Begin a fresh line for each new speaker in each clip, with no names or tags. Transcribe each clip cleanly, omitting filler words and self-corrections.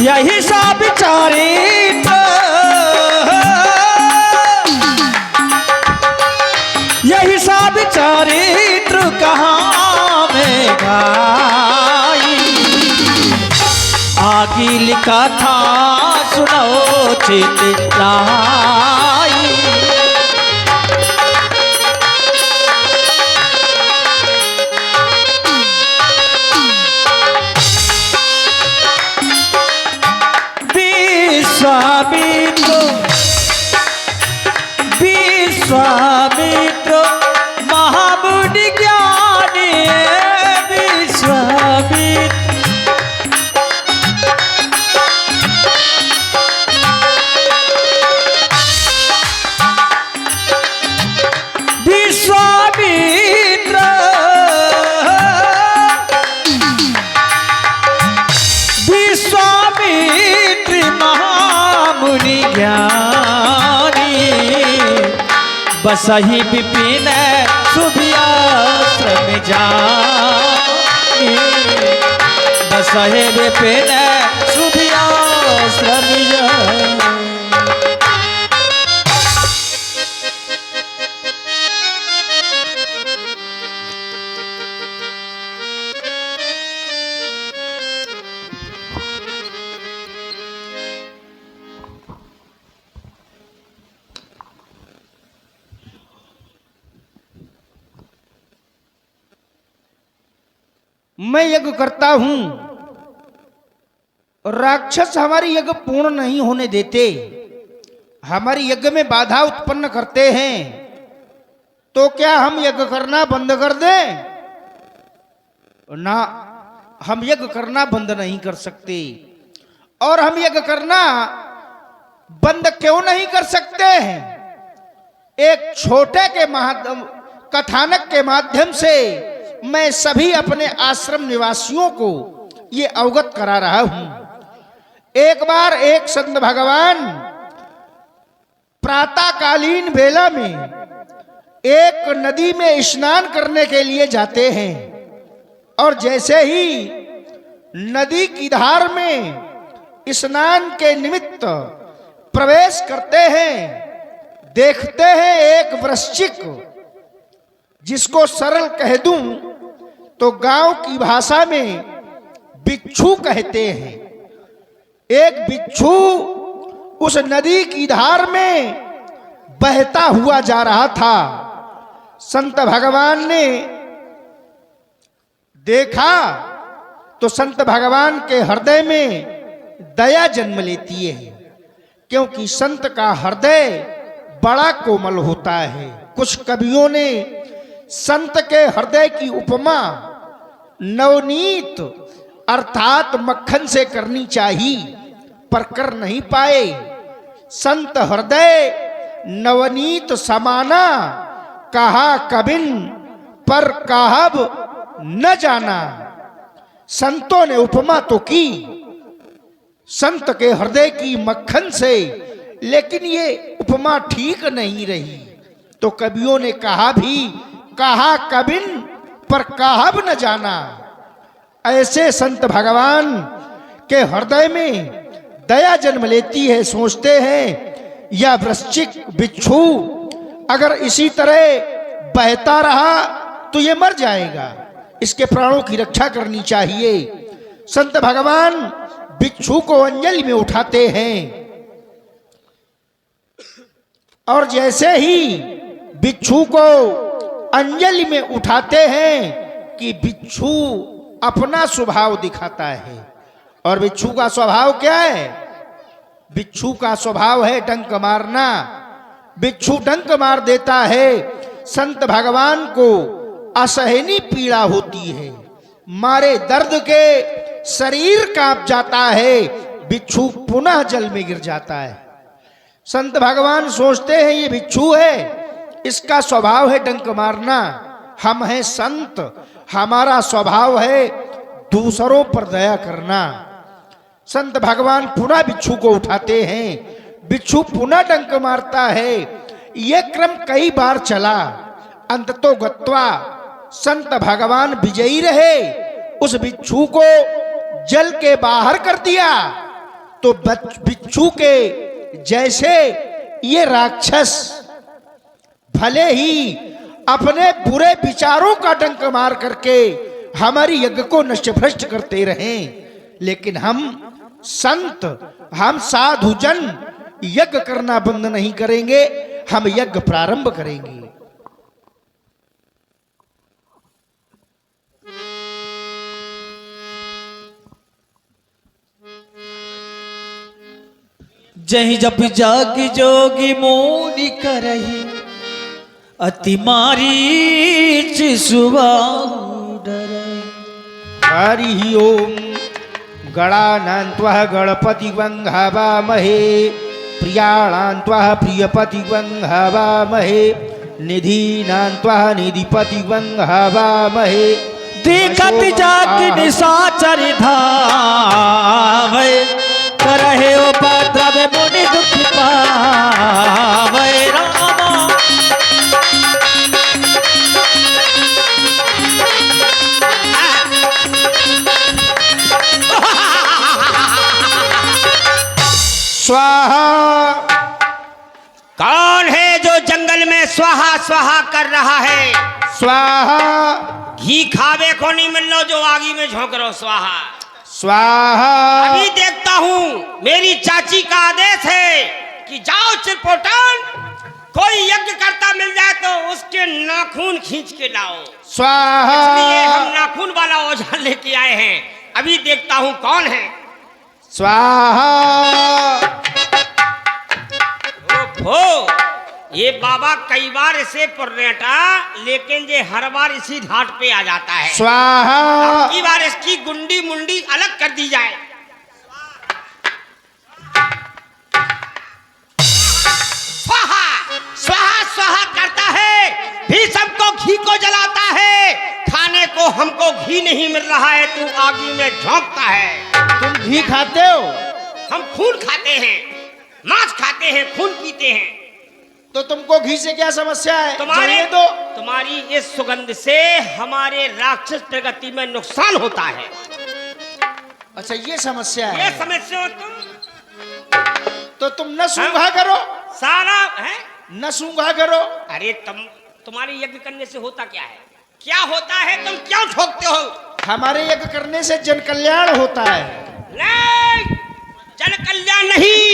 यही सब चरित्र, यही सब चरित्र कहाँ में गाई। आगे लिखा था सुनो चितलाई। विश्वामित्र विश्वामित्र महामुनि ज्ञानी विश्वामित्र। विश्वामित्र विश्वामित्र महामुनि ज्ञानी। बसहि विपिन सुभियाश्रम जानी। बसहि विपिन सुभियाश्रम जानी।
मैं यज्ञ करता हूं, राक्षस हमारी यज्ञ पूर्ण नहीं होने देते, हमारी यज्ञ में बाधा उत्पन्न करते हैं। तो क्या हम यज्ञ करना बंद कर दें? ना, हम यज्ञ करना बंद नहीं कर सकते। और हम यज्ञ करना बंद क्यों नहीं कर सकते हैं? एक छोटे के कथानक के माध्यम से मैं सभी अपने आश्रम निवासियों को ये अवगत करा रहा हूं। एक बार एक संत भगवान प्रातःकालीन बेला में एक नदी में स्नान करने के लिए जाते हैं और जैसे ही नदी की धार में स्नान के निमित्त प्रवेश करते हैं, देखते हैं एक वृश्चिक, जिसको सरल कह दूं तो गांव की भाषा में बिच्छू कहते हैं। एक बिच्छू उस नदी की धार में बहता हुआ जा रहा था। संत भगवान ने देखा तो संत भगवान के हृदय में दया जन्म लेती है, क्योंकि संत का हृदय बड़ा कोमल होता है। कुछ कवियों ने संत के हृदय की उपमा नवनीत अर्थात मक्खन से करनी चाहिए, पर कर नहीं पाए। संत हृदय नवनीत समाना, कहा कबिन पर कहब न जाना। संतों ने उपमा तो की संत के हृदय की मक्खन से, लेकिन ये उपमा ठीक नहीं रही। तो कवियों ने कहा भी, कहा कबिन पर कहब न जाना। ऐसे संत भगवान के हृदय में दया जन्म लेती है। सोचते हैं यह वृश्चिक बिच्छू अगर इसी तरह बहता रहा तो ये मर जाएगा, इसके प्राणों की रक्षा करनी चाहिए। संत भगवान बिच्छू को अंजलि में उठाते हैं और जैसे ही बिच्छू को अंजलि में उठाते हैं कि बिच्छू अपना स्वभाव दिखाता है। और बिच्छू का स्वभाव क्या है? बिच्छू का स्वभाव है डंक मारना। बिच्छू डंक मार देता है। संत भगवान को असहनीय पीड़ा होती है, मारे दर्द के शरीर कांप जाता है। बिच्छू पुनः जल में गिर जाता है। संत भगवान सोचते हैं ये बिच्छू है, इसका स्वभाव है डंक मारना। हम हैं संत, हमारा स्वभाव है दूसरों पर दया करना। संत भगवान पुनः बिच्छू को उठाते हैं। बिच्छू पुनः डंक मारता है। यह क्रम कई बार चला। अंततो गत्वा संत भगवान विजयी रहे। उस बिच्छू को जल के बाहर कर दिया तो बिच्छू के जैसे ये राक्षस भले ही अपने बुरे विचारों का डंक मार करके हमारी यज्ञ को नष्ट भ्रष्ट करते रहें, लेकिन हम संत, हम साधुजन यज्ञ करना बंद नहीं करेंगे, हम यज्ञ प्रारंभ करेंगे।
जही जब जाग जोगी मोनी करही अति मारीच सुबाहु डरहि।
हरि ओम गणानान्त्वः गणपति वंहवामहे, प्रियाणान्त्वः प्रियपति वंहवामहे, निधीनान्त्वः निधिपति वंहवामहे।
देखत जाग निशाचर धावै, करहे उपद्रव मुनि दुख पावै। रामा
स्वाहा।
कौन है जो जंगल में स्वाहा स्वाहा कर रहा है?
स्वाहा।
घी खावे को नहीं मिल लो जो आगी में झोंक रहो स्वाहा।
स्वाहा।
अभी देखता हूँ, मेरी चाची का आदेश है कि जाओ चिरपोटन, कोई यज्ञ करता मिल जाए तो उसके नाखून खींच के लाओ।
स्वाहा।
इसलिए हम नाखून वाला औजार लेके आए हैं। अभी देखता हूँ कौन है।
स्वाहा।
हो ये बाबा कई बार इसे पुर्रेटा, लेकिन ये हर बार इसी घाट पे आ जाता है।
स्वाहा।
की बार इसकी गुंडी मुंडी अलग कर दी जाए। स्वाहा स्वाहा स्वाहा करता है, भीषम को घी को जलाता है, खाने को हमको घी नहीं मिल रहा है, तू आगी में झोंकता है।
तुम घी खाते हो?
हम खून खाते हैं, मांस खाते हैं, खून पीते हैं।
तो तुमको घी से क्या समस्या है?
तुम्हारी इस सुगंध से हमारे राक्षस प्रगति में नुकसान होता है।
अच्छा ये समस्या है।
ये समस्या तुम
तो तुम न सूंघा करो,
सारा है
न सूंघा करो।
अरे तुम्हारे यज्ञ करने से होता क्या है? क्या होता है? तुम क्यों ठोकते हो?
हमारे यज्ञ करने से जन कल्याण होता है।
नहीं, जन कल्याण नहीं,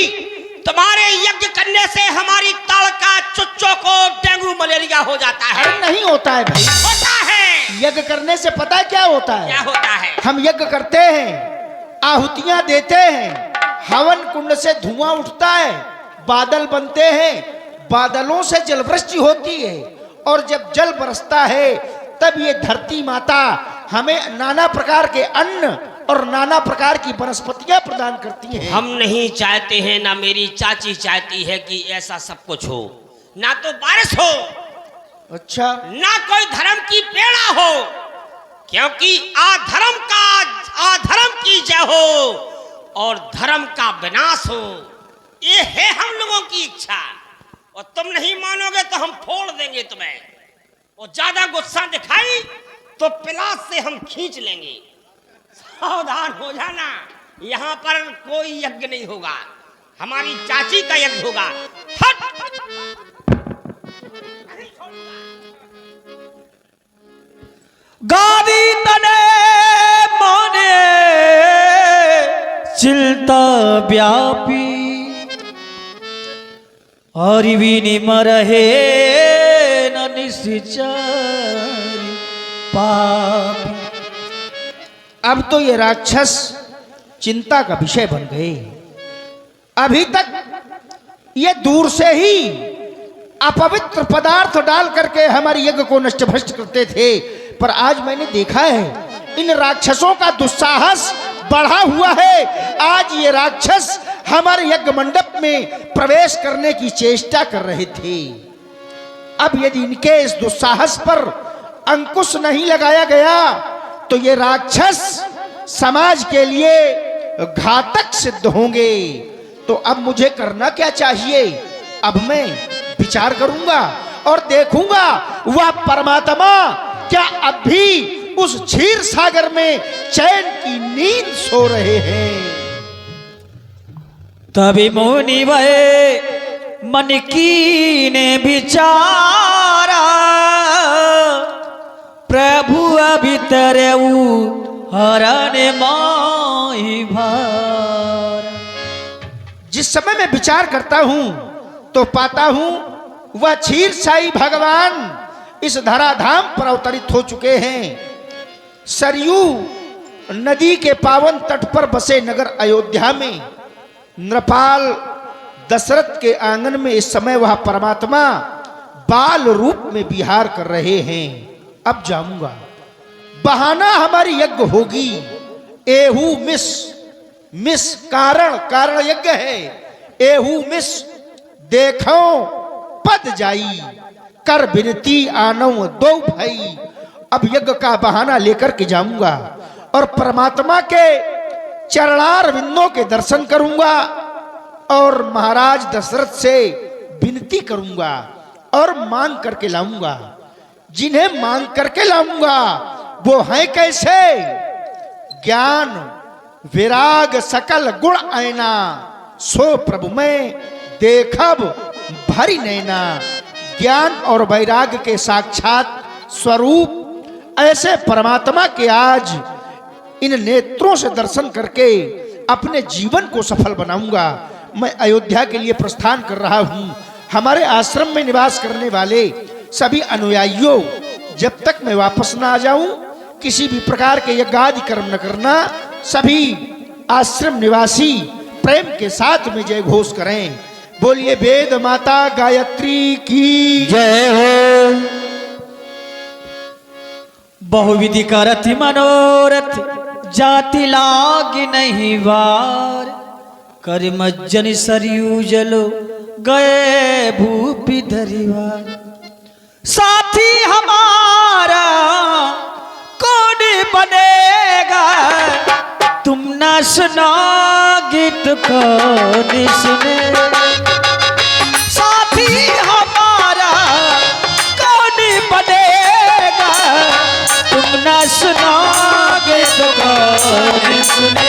तुम्हारे यज्ञ करने से हमारी ताड़का चुच्चों को डेंगू मलेरिया हो जाता है।
अरे नहीं होता है भाई,
होता है।
यज्ञ करने से पता है क्या होता है?
क्या होता है?
हम यज्ञ करते हैं, आहुतियां देते हैं, हवन कुंड से धुआं उठता है, बादल बनते हैं, बादलों से जलवृष्टि होती है, और जब जल बरसता है तब ये धरती माता हमें नाना प्रकार के अन्न और नाना प्रकार की वनस्पतियां प्रदान करती हैं।
हम नहीं चाहते हैं, ना मेरी चाची चाहती है कि ऐसा सब कुछ हो, ना तो बारिश हो,
अच्छा,
ना कोई धर्म की प्रेरणा हो, क्योंकि अधर्म की जय हो और धर्म का विनाश हो, ये है हम लोगों की इच्छा। और तुम नहीं मानोगे तो हम फोड़ देंगे तुम्हें, और ज्यादा गुस्सा दिखाई तो पिलास से हम खींच लेंगे। सावधान हो जाना, यहाँ पर कोई यज्ञ नहीं होगा, हमारी चाची का यज्ञ होगा। हट!
गादी तने माने चिलता व्यापी, और विनि मरहे न निश्चर पापी।
अब तो ये राक्षस चिंता का विषय बन गए। अभी तक ये दूर से ही अपवित्र पदार्थ डाल करके हमारे यज्ञ को नष्ट भ्रष्ट करते थे, पर आज मैंने देखा है इन राक्षसों का दुस्साहस बढ़ा हुआ है। आज ये राक्षस हमारे यज्ञ मंडप में प्रवेश करने की चेष्टा कर रहे थे। अब यदि इनके इस दुस्साहस पर अंकुश नहीं लगाया गया तो ये राक्षस समाज के लिए घातक सिद्ध होंगे। तो अब मुझे करना क्या चाहिए? अब मैं विचार करूंगा और देखूंगा वह परमात्मा क्या अब भी उस क्षीर सागर में चैन की नींद सो रहे हैं।
तभी मुनि भय मन की ने विचारा, प्रभु अभी तेरे हरण माही भार।
जिस समय मैं विचार करता हूं तो पाता हूं वह क्षीर साई भगवान इस धराधाम पर अवतरित हो चुके हैं। सरयू नदी के पावन तट पर बसे नगर अयोध्या में नृपाल दशरथ के आंगन में इस समय वह परमात्मा बाल रूप में विहार कर रहे हैं। अब जाऊंगा, बहाना हमारी यज्ञ होगी। एहू मिस कारण यज्ञ है। एहू मिस देखो पद जाई, कर बिनती आनौ दो भाई। अब यज्ञ का बहाना लेकर के जाऊंगा और परमात्मा के चरणार बिंदों के दर्शन करूंगा और महाराज दशरथ से विनती करूंगा और मांग करके लाऊंगा। जिन्हें मांग करके लाऊंगा वो हैं कैसे? ज्ञान विराग सकल गुण आयना, सो प्रभु में देखब भरी नैना। ज्ञान और वैराग के साक्षात स्वरूप ऐसे परमात्मा के आज इन नेत्रों से दर्शन करके अपने जीवन को सफल बनाऊंगा। मैं अयोध्या के लिए प्रस्थान कर रहा हूं। हमारे आश्रम में निवास करने वाले सभी अनुयायियों, जब तक मैं वापस ना आ जाऊं किसी भी प्रकार के यज्ञादि कर्म न करना। सभी आश्रम निवासी प्रेम के साथ में जय घोष करें। बोलिए वेद माता गायत्री की
जय हो। बहुविधि करति मनोरथ, जाति लाग नहीं वार। कर मज्जन सरयू जलो, गए भूपि धरिवार। साथी हमारा कौन बनेगा, तुम न सुनोगे तो कौन सुनेगा। साथी हमारा कौन बनेगा, तुम न सुनोगे तो कौन सुनेगा।